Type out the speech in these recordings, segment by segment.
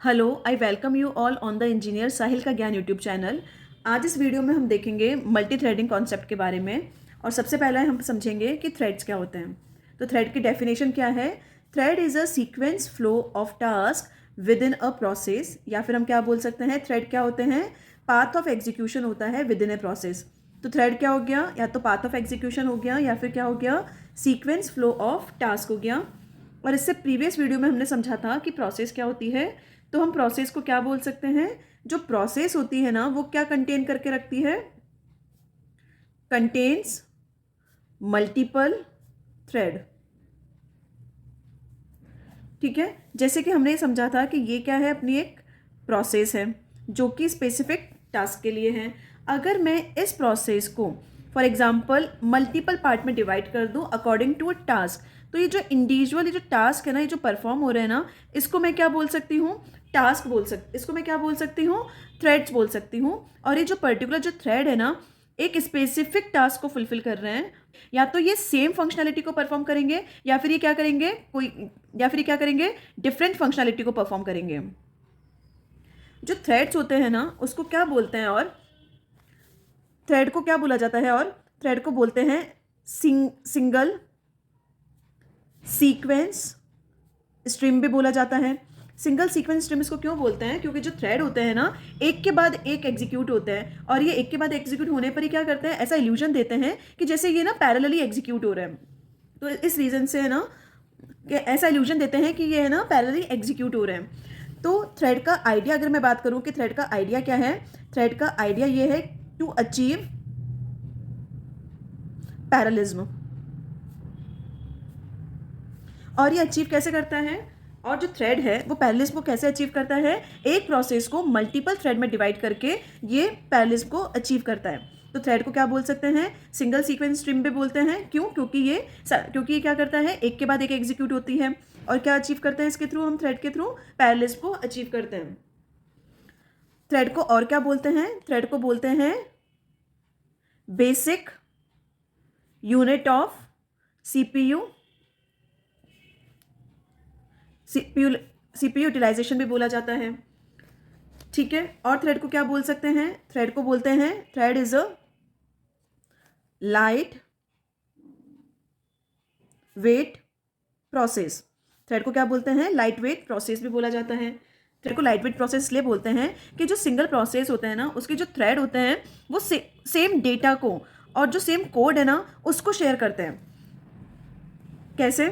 Hello, I welcome you all on the engineer Sahil का ज्ञान YouTube channel. आज इस वीडियो में हम देखेंगे मल्टी थ्रेडिंग कॉन्सेप्ट के बारे में। और सबसे पहले हम समझेंगे कि थ्रेड्स क्या होते हैं। तो थ्रेड की डेफिनेशन क्या है? Thread is a sequence flow of task with in a process, या फिर हम क्या बोल सकते हैं, थ्रेड क्या होते हैं? पाथ ऑफ एग्जीक्यूशन होता है विद इन ए प्रोसेस। तो थ्रेड क्या हो गया? या तो पाथ ऑफ एग्जीक्यूशन हो गया, या फिर क्या हो गया, सीक्वेंस फ्लो ऑफ टास्क हो गया। और इससे प्रीवियस वीडियो में हमने समझा था कि प्रोसेस क्या होती है। तो हम प्रोसेस को क्या बोल सकते हैं? जो प्रोसेस होती है ना, वो क्या कंटेन करके रखती है? Contains multiple thread. ठीक है, जैसे कि हमने समझा था कि ये क्या है, अपनी एक प्रोसेस है जो कि स्पेसिफिक टास्क के लिए है। अगर मैं इस प्रोसेस को फॉर एग्जांपल मल्टीपल पार्ट में डिवाइड कर दूं अकॉर्डिंग टू अ टास्क, तो ये जो इंडिविजुअली जो टास्क है ना, ये जो परफॉर्म हो रहे हैं ना, इसको मैं क्या बोल सकती हूँ? टास्क बोल सकती, इसको मैं क्या बोल सकती हूँ? थ्रेड्स बोल सकती हूँ। और ये जो पर्टिकुलर जो थ्रेड है ना, एक स्पेसिफिक टास्क को फुलफिल कर रहे हैं। या तो ये सेम फंक्शनैलिटी को परफॉर्म करेंगे, या फिर ये क्या करेंगे, डिफरेंट फंक्शनैलिटी को परफॉर्म करेंगे। जो थ्रेड्स होते हैं ना, उसको क्या बोलते हैं? और थ्रेड को क्या बोला जाता है? और थ्रेड को बोलते हैं सिंगल सीक्वेंस स्ट्रीम भी बोला जाता है। सिंगल सीक्वेंस स्ट्रीम इसको क्यों बोलते हैं? क्योंकि जो थ्रेड होते हैं ना, एक के बाद एक एग्जीक्यूट होते हैं, और ये एक के बाद एग्जीक्यूट होने पर ही क्या करते हैं, ऐसा इल्यूजन देते हैं कि जैसे ये ना पैरेलली एग्जीक्यूट हो रहे हैं। तो इस रीजन से है ना, कि ऐसा इल्यूजन देते हैं कि ये है ना पैरेलली एग्जीक्यूट हो रहे हैं। तो थ्रेड का आइडिया, अगर मैं बात करूं कि थ्रेड का आइडिया क्या है, थ्रेड का आइडिया ये है टू अचीव पैरेललिज्म। और ये अचीव कैसे करता है? और जो थ्रेड है वो पैरेललिज्म को कैसे अचीव करता है? एक प्रोसेस को मल्टीपल थ्रेड में डिवाइड करके ये पैरेललिज्म को अचीव करता है। तो थ्रेड को क्या बोल सकते हैं? सिंगल सीक्वेंस स्ट्रीम भी बोलते हैं। क्यों? क्योंकि ये क्या करता है, एक के बाद एक एग्जीक्यूट होती है। और क्या अचीव करते हैं इसके थ्रू? हम थ्रेड के थ्रू पैरेललिज्म को अचीव करते हैं। थ्रेड को और क्या बोलते हैं? थ्रेड को बोलते हैं basic unit of CPU. CPU utilisation भी बोला जाता है। ठीक है, और थ्रेड को क्या बोल सकते हैं? थ्रेड को बोलते हैं, thread is a light weight process. Thread को क्या बोलते हैं? लाइट वेट प्रोसेस भी बोला जाता है। थ्रेड को लाइट वेट प्रोसेस इसलिए बोलते हैं कि जो सिंगल प्रोसेस होते हैं ना, उसके जो थ्रेड होते हैं वो सेम डेटा को और जो सेम कोड है ना, उसको शेयर करते हैं। कैसे?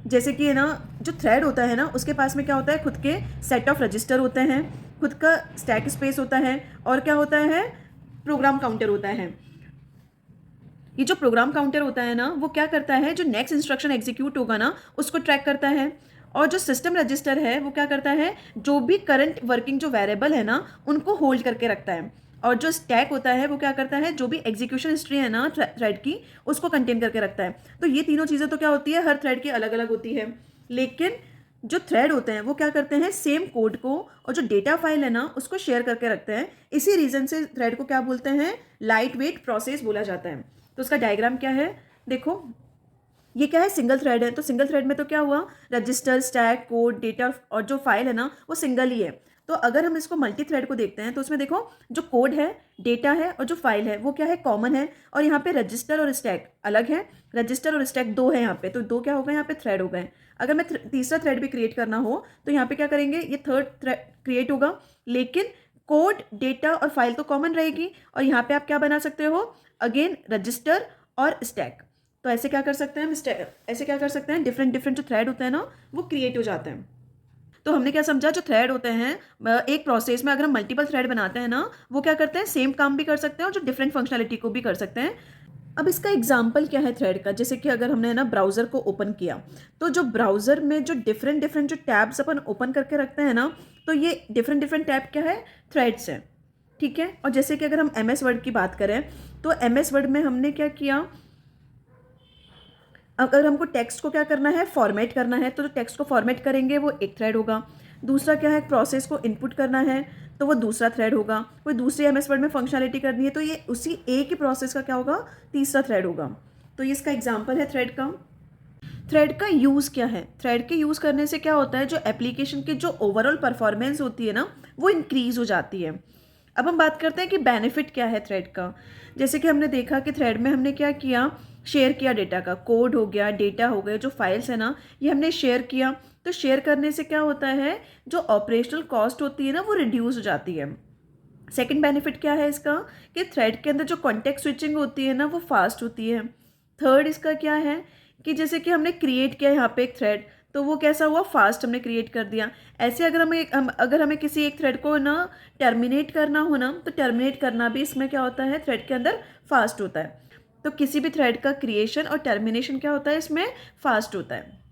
जैसे कि है ना, जो थ्रेड होता है ना, उसके पास में क्या होता है, खुद के सेट ऑफ रजिस्टर होते हैं, खुद का स्टैक स्पेस होता है, और क्या होता है, प्रोग्राम काउंटर होता है। ये जो प्रोग्राम काउंटर होता है ना, वो क्या करता है, जो नेक्स्ट इंस्ट्रक्शन एग्जीक्यूट होगा ना, उसको ट्रैक करता है। और जो सिस्टम रजिस्टर है वो क्या करता है, जो भी करंट वर्किंग जो वेरिएबल है ना, उनको होल्ड करके रखता है। और जो स्टैक होता है वो क्या करता है, जो भी एग्जीक्यूशन हिस्ट्री है ना थ्रेड की, उसको कंटेन करके रखता है। तो ये तीनों चीज़ें तो क्या होती है, हर थ्रेड की अलग अलग होती है। लेकिन जो थ्रेड होते हैं वो क्या करते हैं, सेम कोड को और जो डेटा फाइल है ना, उसको शेयर करके रखते हैं। इसी रीजन से थ्रेड को क्या बोलते हैं, लाइट वेट प्रोसेस बोला जाता है। तो उसका डायग्राम क्या है, देखो, ये क्या है, सिंगल थ्रेड है। तो सिंगल थ्रेड में तो क्या हुआ, रजिस्टर, स्टैक, कोड, डेटा और जो फाइल है ना, वो सिंगल ही है। तो अगर हम इसको मल्टी थ्रेड को देखते हैं, तो उसमें देखो, जो कोड है, डेटा है और जो फाइल है, वो क्या है, कॉमन है। और यहाँ पे रजिस्टर और स्टैक अलग है। रजिस्टर और स्टैक दो है यहाँ पे, तो दो क्या हो गए, यहाँ पे थ्रेड हो गए। अगर मैं तीसरा थ्रेड भी क्रिएट करना हो, तो यहाँ पे क्या करेंगे, ये थर्ड थ्रेड क्रिएट होगा। लेकिन कोड, डेटा और फाइल तो कॉमन रहेगी। और यहाँ पे आप क्या बना सकते हो, अगेन रजिस्टर और स्टैक। तो ऐसे क्या कर सकते हैं हम, ऐसे क्या कर सकते हैं, डिफरेंट डिफरेंट जो थ्रेड होते हैं ना, वो क्रिएट हो जाते हैं। तो हमने क्या समझा, जो थ्रेड होते हैं एक प्रोसेस में, अगर हम मल्टीपल थ्रेड बनाते हैं ना, वो क्या करते हैं, सेम काम भी कर सकते हैं और जो डिफरेंट फंक्शनैलिटी को भी कर सकते हैं। अब इसका एग्जाम्पल क्या है थ्रेड का, जैसे कि अगर हमने ना ब्राउजर को ओपन किया, तो जो ब्राउजर में जो डिफरेंट डिफरेंट जो टैब्स अपन ओपन करके रखते हैं ना, तो ये डिफरेंट डिफरेंट टैब क्या है, थ्रेड्स है। ठीक है, और जैसे कि अगर हम MS वर्ड की बात करें, तो MS वर्ड में हमने क्या किया, अगर हमको टेक्स्ट को क्या करना है, फॉर्मेट करना है, तो जो टेक्स्ट को फॉर्मेट करेंगे वो एक थ्रेड होगा। दूसरा क्या है, प्रोसेस को इनपुट करना है, तो वो दूसरा थ्रेड होगा। कोई दूसरी MS वर्ड में फंक्शनैलिटी करनी है, तो ये उसी एक ही प्रोसेस का क्या होगा, तीसरा थ्रेड होगा। तो ये इसका एग्जाम्पल है थ्रेड का। थ्रेड का यूज़ क्या है? थ्रेड के यूज़ करने से क्या होता है, जो एप्लीकेशन की जो ओवरऑल परफॉर्मेंस होती है ना, वो इंक्रीज़ हो जाती है। अब हम बात करते हैं कि बेनिफिट क्या है थ्रेड का। जैसे कि हमने देखा कि थ्रेड में हमने क्या किया, शेयर किया डेटा का, कोड हो गया, डेटा हो गए, जो फाइल्स है ना, ये हमने शेयर किया। तो शेयर करने से क्या होता है, जो ऑपरेशनल कॉस्ट होती है ना, वो रिड्यूस हो जाती है। सेकंड बेनिफिट क्या है इसका, कि थ्रेड के अंदर जो कॉन्टेक्स्ट स्विचिंग होती है ना, वो फास्ट होती है। थर्ड इसका क्या है, कि जैसे कि हमने क्रिएट किया यहाँ पे एक थ्रेड, तो वो कैसा हुआ, फास्ट हमने क्रिएट कर दिया। ऐसे अगर हमें किसी एक थ्रेड को ना टर्मिनेट करना हो ना, तो टर्मिनेट करना भी इसमें क्या होता है, थ्रेड के अंदर फास्ट होता है। तो किसी भी थ्रेड का क्रिएशन और टर्मिनेशन क्या होता है, इसमें फास्ट होता है।